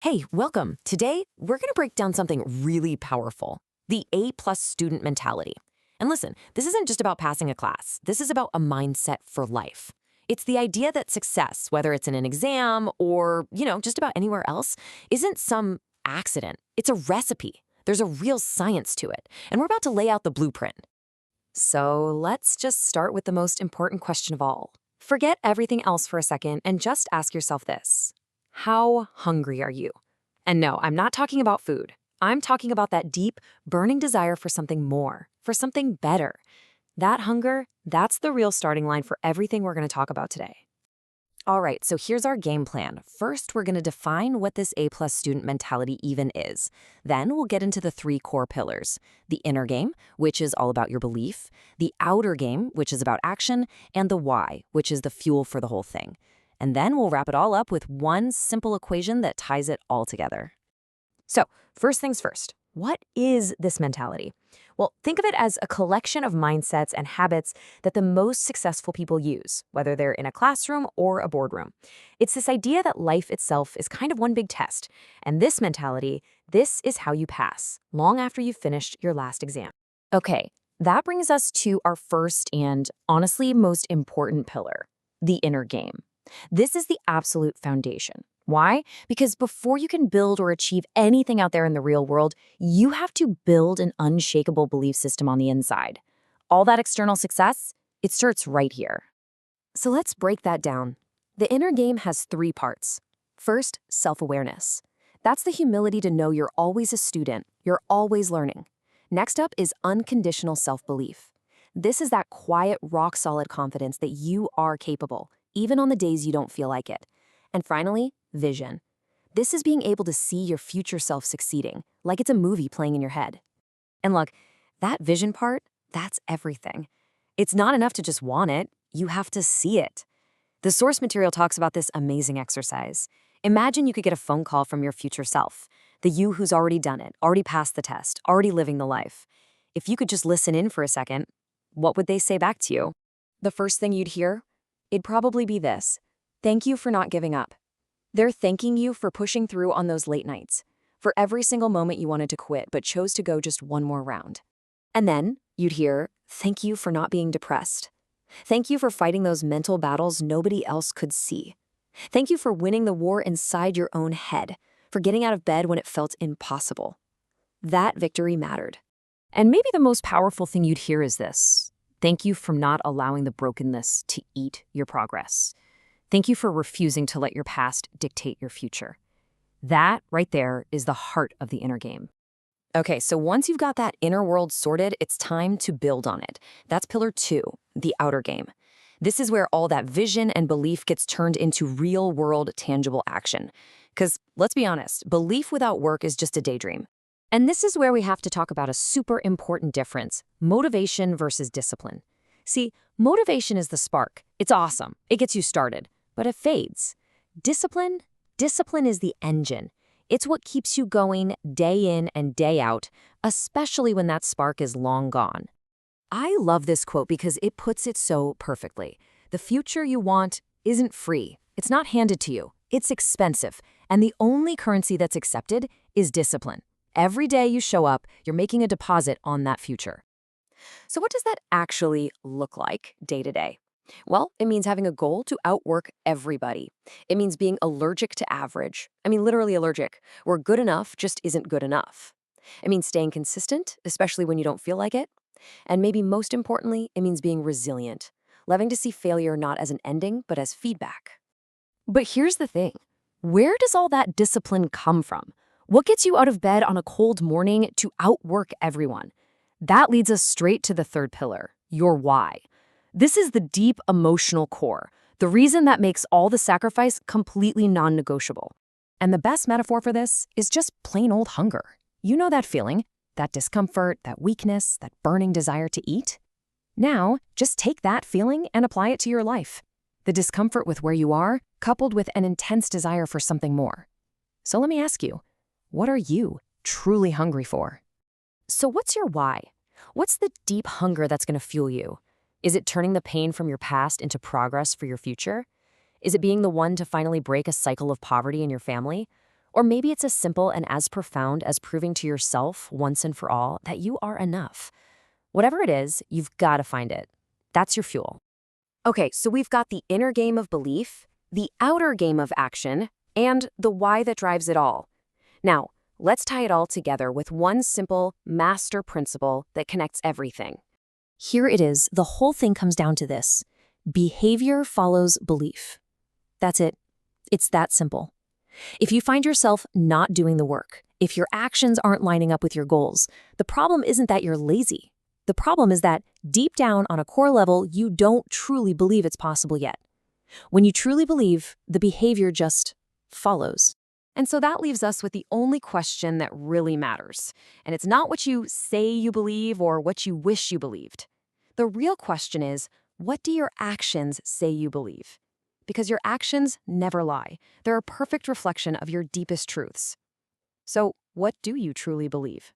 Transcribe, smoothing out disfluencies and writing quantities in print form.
Hey, welcome. Today, we're going to break down something really powerful, the A-plus student mentality. And listen, this isn't just about passing a class. This is about a mindset for life. It's the idea that success, whether it's in an exam or, just about anywhere else, isn't some accident. It's a recipe. There's a real science to it. And we're about to lay out the blueprint. So let's just start with the most important question of all. Forget everything else for a second and just ask yourself this. How hungry are you? And no, I'm not talking about food. I'm talking about that deep, burning desire for something more, for something better. That hunger, that's the real starting line for everything we're going to talk about today. All right, so here's our game plan. First, we're going to define what this A-plus student mentality even is. Then we'll get into the three core pillars: the inner game, which is all about your belief, the outer game, which is about action, and the why, which is the fuel for the whole thing. And then we'll wrap it all up with one simple equation that ties it all together. So, first things first, what is this mentality? Well, think of it as a collection of mindsets and habits that the most successful people use, whether they're in a classroom or a boardroom. It's this idea that life itself is kind of one big test. And this mentality, this is how you pass, long after you've finished your last exam. Okay, that brings us to our first and honestly most important pillar, the inner game. This is the absolute foundation. Why? Because before you can build or achieve anything out there in the real world, you have to build an unshakable belief system on the inside. All that external success, it starts right here. So let's break that down. The inner game has three parts. First, self-awareness. That's the humility to know you're always a student, you're always learning. Next up is unconditional self-belief. This is that quiet, rock-solid confidence that you are capable, even on the days you don't feel like it. And finally, vision. This is being able to see your future self succeeding, like it's a movie playing in your head. And look, that vision part, that's everything. It's not enough to just want it, you have to see it. The source material talks about this amazing exercise. Imagine you could get a phone call from your future self, the you who's already done it, already passed the test, already living the life. If you could just listen in for a second, what would they say back to you? The first thing you'd hear? It'd probably be this: thank you for not giving up. They're thanking you for pushing through on those late nights, for every single moment you wanted to quit but chose to go just one more round. And then you'd hear, thank you for not being depressed. Thank you for fighting those mental battles nobody else could see. Thank you for winning the war inside your own head, for getting out of bed when it felt impossible. That victory mattered. And maybe the most powerful thing you'd hear is this: thank you for not allowing the brokenness to eat your progress. Thank you for refusing to let your past dictate your future. That right there is the heart of the inner game. Okay, so once you've got that inner world sorted, it's time to build on it. That's pillar 2, the outer game. This is where all that vision and belief gets turned into real-world, tangible action. Because let's be honest, belief without work is just a daydream. And this is where we have to talk about a super important difference: motivation versus discipline. See, motivation is the spark. It's awesome. It gets you started. But it fades. Discipline is the engine. It's what keeps you going day in and day out, especially when that spark is long gone. I love this quote because it puts it so perfectly. The future you want isn't free. It's not handed to you. It's expensive. And the only currency that's accepted is discipline. Every day you show up, you're making a deposit on that future. So what does that actually look like day to day? Well, it means having a goal to outwork everybody. It means being allergic to average. I mean, literally allergic, where good enough just isn't good enough. It means staying consistent, especially when you don't feel like it. And maybe most importantly, it means being resilient, loving to see failure not as an ending, but as feedback. But here's the thing. Where does all that discipline come from? What gets you out of bed on a cold morning to outwork everyone? That leads us straight to the third pillar, your why. This is the deep emotional core, the reason that makes all the sacrifice completely non-negotiable. And the best metaphor for this is just plain old hunger. You know that feeling, that discomfort, that weakness, that burning desire to eat? Now, just take that feeling and apply it to your life. The discomfort with where you are, coupled with an intense desire for something more. So let me ask you, what are you truly hungry for? So what's your why? What's the deep hunger that's going to fuel you? Is it turning the pain from your past into progress for your future? Is it being the one to finally break a cycle of poverty in your family? Or maybe it's as simple and as profound as proving to yourself once and for all that you are enough. Whatever it is, you've got to find it. That's your fuel. Okay, so we've got the inner game of belief, the outer game of action, and the why that drives it all. Now, let's tie it all together with one simple master principle that connects everything. Here it is. The whole thing comes down to this. Behavior follows belief. That's it. It's that simple. If you find yourself not doing the work, if your actions aren't lining up with your goals, the problem isn't that you're lazy. The problem is that deep down on a core level, you don't truly believe it's possible yet. When you truly believe, the behavior just follows. And so that leaves us with the only question that really matters. And it's not what you say you believe or what you wish you believed. The real question is, what do your actions say you believe? Because your actions never lie. They're a perfect reflection of your deepest truths. So, what do you truly believe?